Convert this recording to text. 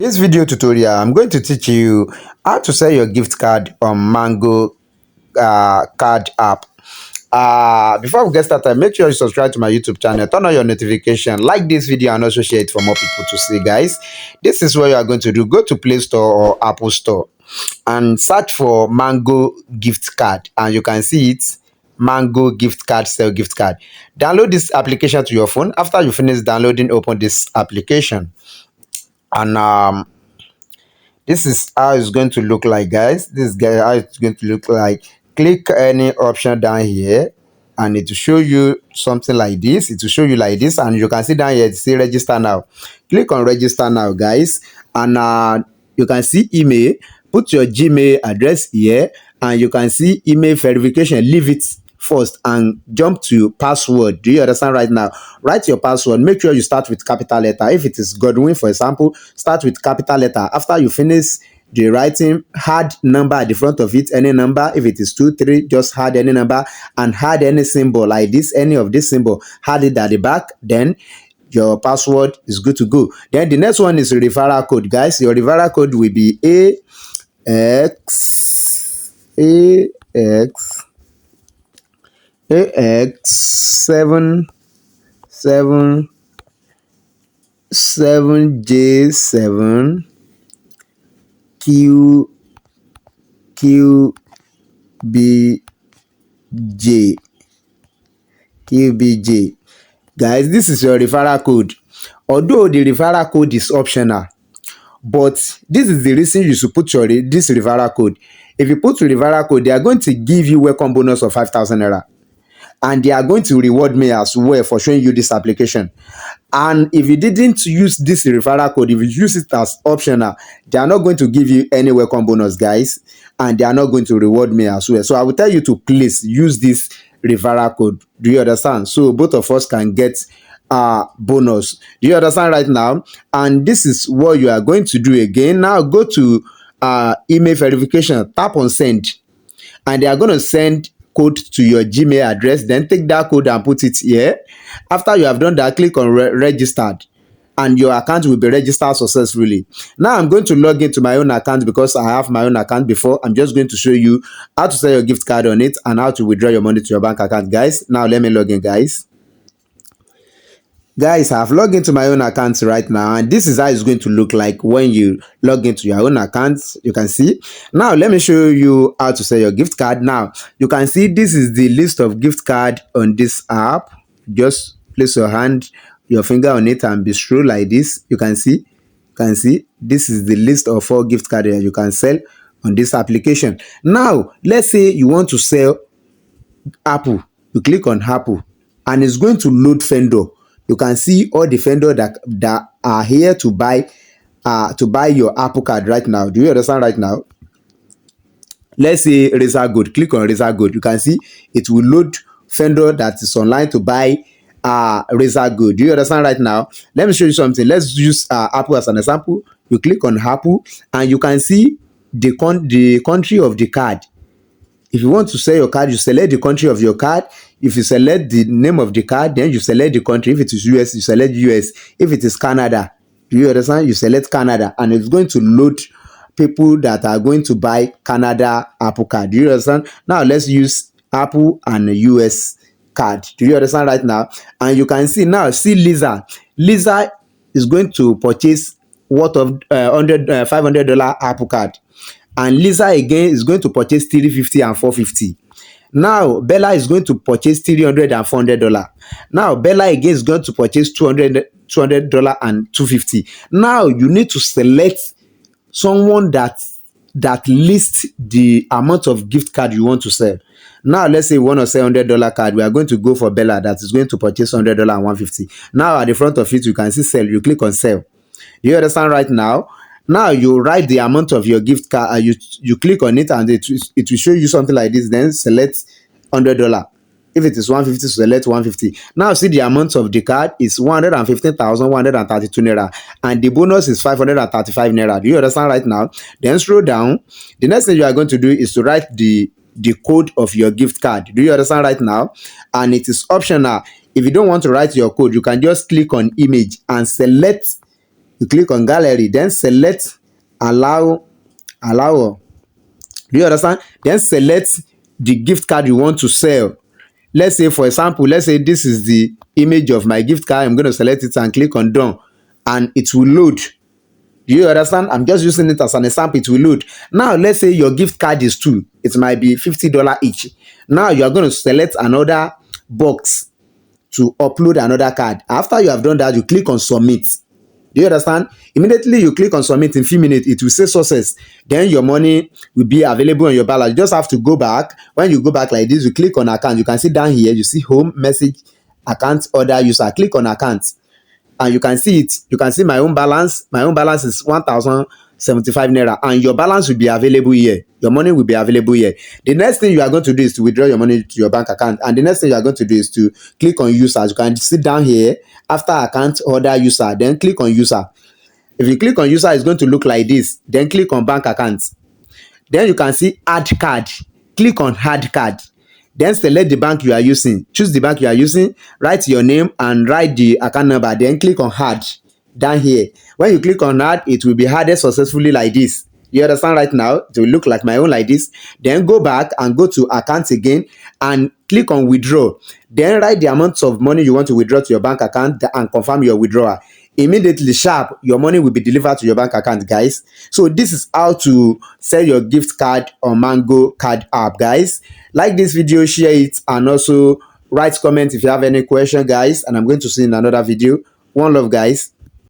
This video tutorial, I'm going to teach you how to sell your gift card on Mango card app. Before we get started, make sure you subscribe to my YouTube channel, turn on your notification, like this video, and also share it for more people to see, guys. This is what you are going to do. Go to Play Store or Apple Store and search for Mango gift card, and you can see it. Mango gift card, sell gift card. Download this application to your phone. After you finish downloading, open this application, and this is how it's going to look like, guys. This is how it's going to look like. Click any option down here and it will show you something like this. It will show you like this, and you can see down here it say register now. Click on register now, guys, and you can see email. Put your Gmail address here, and you can see email verification. Leave it first and jump to password. Do you understand right now? Write your password. Make sure you start with capital letter. If it is Godwin, for example, start with capital letter. After you finish the writing, add number at the front of it, any number. If it is 2 3, just add any number and add any symbol like this, any of this symbol, add it at the back. Then your password is good to go. Then the next one is referral code, guys. Your referral code will be AX777J7 QBJ. Guys, this is your referral code. Although the referral code is optional, but this is the reason you should put this referral code. If you put your referral code, they are going to give you welcome bonus of 5,000 naira, and they are going to reward me as well for showing you this application. And if you didn't use this referral code, if you use it as optional, they are not going to give you any welcome bonus, guys, and they are not going to reward me as well. So I will tell you to please use this referral code. Do you understand? So both of us can get bonus. Do you understand right now? And this is what you are going to do again. Now go to email verification, tap on send, and they are going to send code to your Gmail address. Then take that code and put it here. After you have done that, click on registered, and your account will be registered successfully. Now I'm going to log into my own account because I have my own account before. I'm just going to show you how to sell your gift card on it and how to withdraw your money to your bank account, guys. Now let me log in, guys. Guys, I've logged into my own account right now, and this is how it's going to look like when you log into your own account. You can see. Now let me show you how to sell your gift card. Now you can see this is the list of gift card on this app. Just place your finger on it and be scroll like this. You can see this is the list of all gift cards that you can sell on this application. Now let's say you want to sell Apple. You click on Apple and it's going to load vendor. You can see all the vendors that are here to buy your Apple card right now. Do you understand right now? Let's say Razer Gold. Click on Razer Gold. You can see it will load vendor that is online to buy Razer Gold. Do you understand right now? Let me show you something. Let's use Apple as an example. You click on Apple and you can see the country of the card. If you want to sell your card, you select the country of your card. If you select the name of the card, then you select the country. If it is US, you select US. If it is Canada, do you understand? You select Canada, and it's going to load people that are going to buy Canada Apple card. Do you understand? Now let's use Apple and US card. Do you understand right now? And you can see now, see Lisa. Lisa is going to purchase worth of $500 Apple card. And Lisa again is going to purchase $350 and $450. Now Bella is going to purchase $300 and $400. Now Bella again is going to purchase $200 and $250. Now you need to select someone that lists the amount of gift card you want to sell. Now let's say we want to sell $100 card. We are going to go for Bella that is going to purchase $100 and $150. Now at the front of it you can see sell. You click on sell. Do you understand right now? Now you write the amount of your gift card. You click on it and it will show you something like this. Then select $100. If it is $150, select $150. Now see the amount of the card is 115,132 naira, and the bonus is 535 naira. Do you understand right now? Then scroll down. The next thing you are going to do is to write the code of your gift card. Do you understand right now? And it is optional. If you don't want to write your code, you can just click on image and select you click on gallery, then select allow. Do you understand? Then select the gift card you want to sell. Let's say, for example, let's say this is the image of my gift card. I'm going to select it and click on done, and it will load. Do you understand? I'm just using it as an example. It will load. Now, let's say your gift card is two. It might be $50 each. Now, you are going to select another box to upload another card. After you have done that, you click on submit. Do you understand? Immediately you click on submit, in few minutes, it will say success. Then your money will be available on your balance. You just have to go back. When you go back like this, you click on account. You can see down here, you see home, message, account, order, user. Click on account. And you can see it. You can see my own balance. My own balance is 1,075 naira, and your balance will be available here. Your money will be available here. The next thing you are going to do is to withdraw your money to your bank account, and the next thing you are going to do is to click on users. You can see down here after account, order, user, then click on user. If you click on user, it's going to look like this. Then click on bank account. Then you can see add card. Click on add card. Then select the bank you are using. Choose the bank you are using, write your name and write the account number. Then click on add down here. When you click on add, it will be added successfully like this. You understand right now? It will look like my own like this. Then go back and go to account again and click on withdraw. Then write the amount of money you want to withdraw to your bank account and confirm your withdrawal. Immediately sharp, your money will be delivered to your bank account, guys. So this is how to sell your gift card on Mango Card app, guys. Like this video, share it, and also write comment if you have any question, guys, and I'm going to see you in another video. One love, guys.